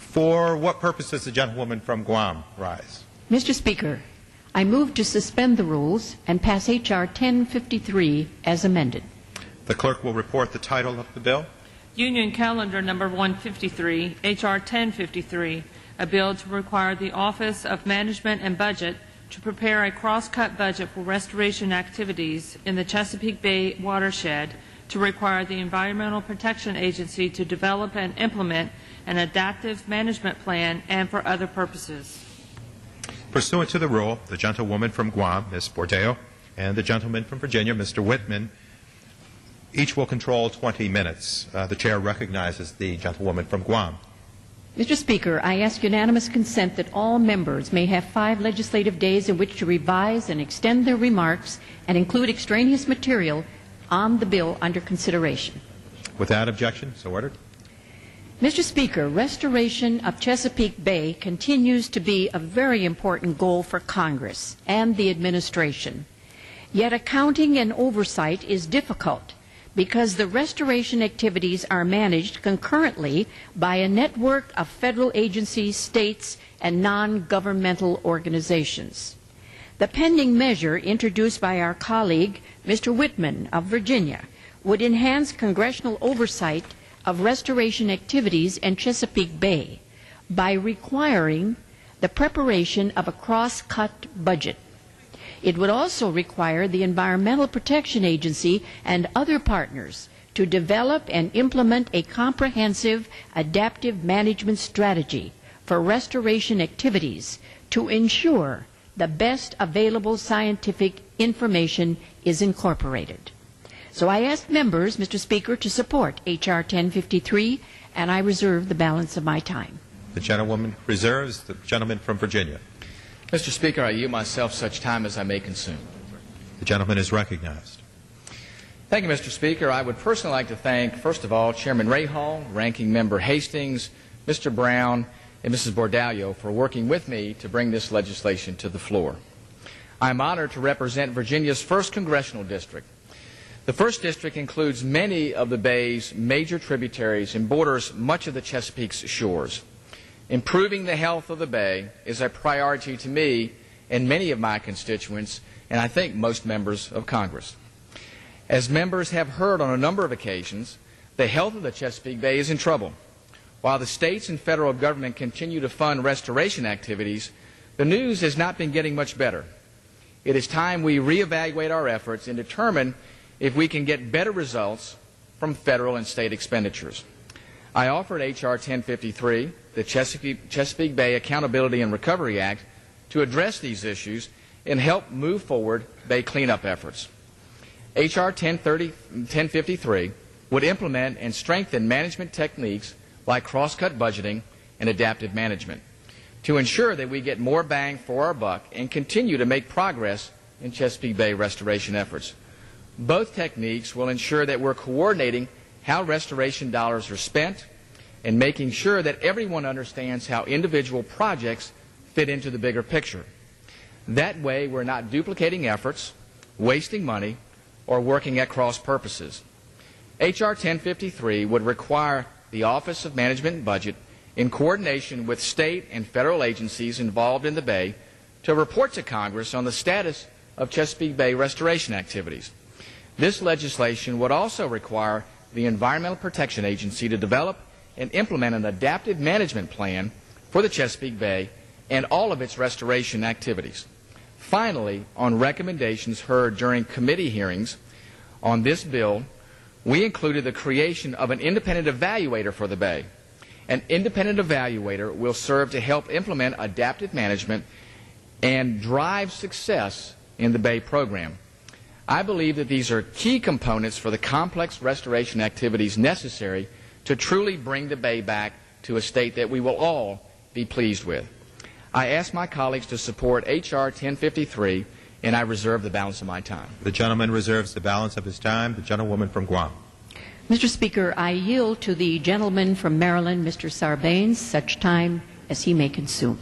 For what purpose does the gentlewoman from Guam rise? Mr. Speaker, I move to suspend the rules and pass H.R. 1053 as amended. The clerk will report the title of the bill. Union Calendar Number 153, H.R. 1053, a bill to require the Office of Management and Budget to prepare a cross-cut budget for restoration activities in the Chesapeake Bay watershed, to require the Environmental Protection Agency to develop and implement an adaptive management plan, and for other purposes. Pursuant to the rule, the gentlewoman from Guam, Ms. Bordeo, and the gentleman from Virginia, Mr. Wittman, each will control 20 minutes. The chair recognizes the gentlewoman from Guam. Mr. Speaker, I ask unanimous consent that all members may have 5 legislative days in which to revise and extend their remarks and include extraneous material on the bill under consideration. Without objection, so ordered. Mr. Speaker, restoration of Chesapeake Bay continues to be a very important goal for Congress and the administration. Yet accounting and oversight is difficult because the restoration activities are managed concurrently by a network of federal agencies, states, and non-governmental organizations. The pending measure introduced by our colleague, Mr. Wittman of Virginia, would enhance congressional oversight of restoration activities in Chesapeake Bay by requiring the preparation of a cross-cut budget. It would also require the Environmental Protection Agency and other partners to develop and implement a comprehensive adaptive management strategy for restoration activities to ensure the best available scientific information is incorporated. So I ask members, Mr. Speaker, to support H.R. 1053, and I reserve the balance of my time. The gentlewoman reserves. The gentleman from Virginia. Mr. Speaker, I yield myself such time as I may consume. The gentleman is recognized. Thank you, Mr. Speaker. I would personally like to thank, first of all, Chairman Rahal, Ranking Member Hastings, Mr. Brown, and Mrs. Bordallo for working with me to bring this legislation to the floor. I am honored to represent Virginia's 1st Congressional District. The 1st District includes many of the Bay's major tributaries and borders much of the Chesapeake's shores. Improving the health of the Bay is a priority to me and many of my constituents, and I think most members of Congress. As members have heard on a number of occasions, the health of the Chesapeake Bay is in trouble. While the states and federal government continue to fund restoration activities, the news has not been getting much better. It is time we reevaluate our efforts and determine if we can get better results from federal and state expenditures. I offered H.R. 1053, the Chesapeake Bay Accountability and Recovery Act, to address these issues and help move forward Bay cleanup efforts. H.R. 1053 would implement and strengthen management techniques like cross-cut budgeting and adaptive management to ensure that we get more bang for our buck and continue to make progress in Chesapeake Bay restoration efforts. Both techniques will ensure that we're coordinating how restoration dollars are spent and making sure that everyone understands how individual projects fit into the bigger picture. That way, we're not duplicating efforts, wasting money, or working at cross purposes. H.R. 1053 would require the Office of Management and Budget, in coordination with state and federal agencies involved in the Bay, to report to Congress on the status of Chesapeake Bay restoration activities. This legislation would also require the Environmental Protection Agency to develop and implement an adaptive management plan for the Chesapeake Bay and all of its restoration activities. Finally, on recommendations heard during committee hearings on this bill, we included the creation of an independent evaluator for the Bay. An independent evaluator will serve to help implement adaptive management and drive success in the Bay program. I believe that these are key components for the complex restoration activities necessary to truly bring the Bay back to a state that we will all be pleased with. I ask my colleagues to support H.R. 1053, and I reserve the balance of my time. The gentleman reserves the balance of his time. The gentlewoman from Guam. Mr. Speaker, I yield to the gentleman from Maryland, Mr. Sarbanes, such time as he may consume.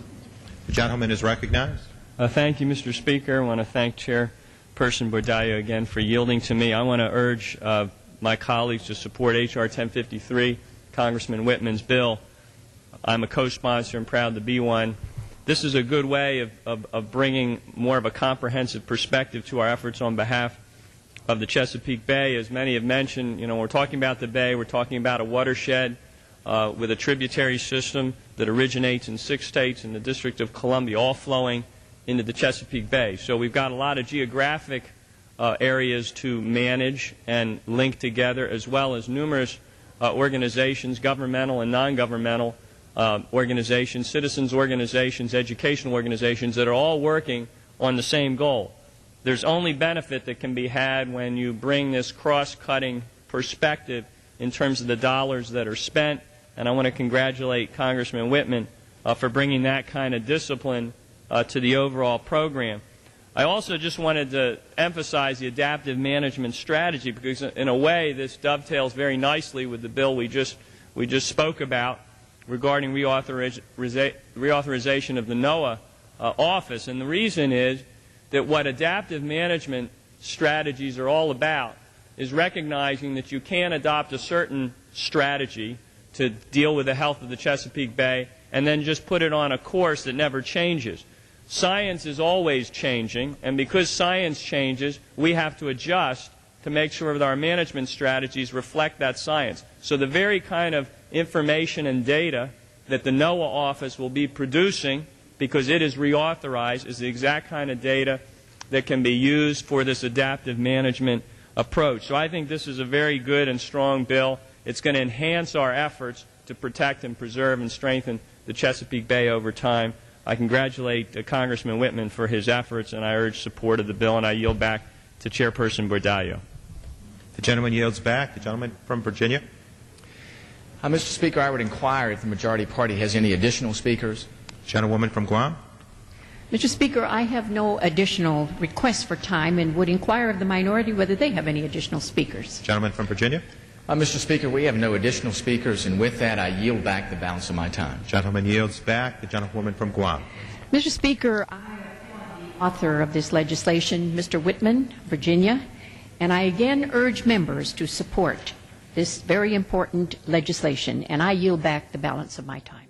The gentleman is recognized. Thank you, Mr. Speaker. I want to thank Chairperson Bordallo again for yielding to me. I want to urge my colleagues to support H.R. 1053, Congressman Wittman's bill. I'm a co-sponsor and proud to be one. This is a good way of bringing more of a comprehensive perspective to our efforts on behalf of the Chesapeake Bay. As many have mentioned, we're talking about the Bay, we're talking about a watershed with a tributary system that originates in 6 states and the District of Columbia, all flowing into the Chesapeake Bay. So we've got a lot of geographic areas to manage and link together, as well as numerous organizations, governmental and non-governmental organizations, citizens organizations, educational organizations that are all working on the same goal. There's only benefit that can be had when you bring this cross-cutting perspective in terms of the dollars that are spent, and I want to congratulate Congressman Wittman for bringing that kind of discipline to the overall program. I also just wanted to emphasize the adaptive management strategy, because in a way this dovetails very nicely with the bill we just spoke about regarding reauthorization of the NOAA office. And the reason is that what adaptive management strategies are all about is recognizing that you can't adopt a certain strategy to deal with the health of the Chesapeake Bay and then just put it on a course that never changes. Science is always changing, and because science changes, we have to adjust to make sure that our management strategies reflect that science. So the very kind of information and data that the NOAA office will be producing, because it is reauthorized, is the exact kind of data that can be used for this adaptive management approach. So I think this is a very good and strong bill. It's going to enhance our efforts to protect and preserve and strengthen the Chesapeake Bay over time. I congratulate Congressman Wittman for his efforts, and I urge support of the bill, and I yield back to Chairperson Bordallo. The gentleman yields back. The gentleman from Virginia. Mr. Speaker, I would inquire if the majority party has any additional speakers. Gentlewoman from Guam. Mr. Speaker, I have no additional requests for time and would inquire of the minority whether they have any additional speakers. Gentleman from Virginia. Mr. Speaker, we have no additional speakers, and with that I yield back the balance of my time. Gentleman yields back. The gentlewoman from Guam. Mr. Speaker, I am the author of this legislation, Mr. Wittman, Virginia, and I again urge members to support this very important legislation, and I yield back the balance of my time.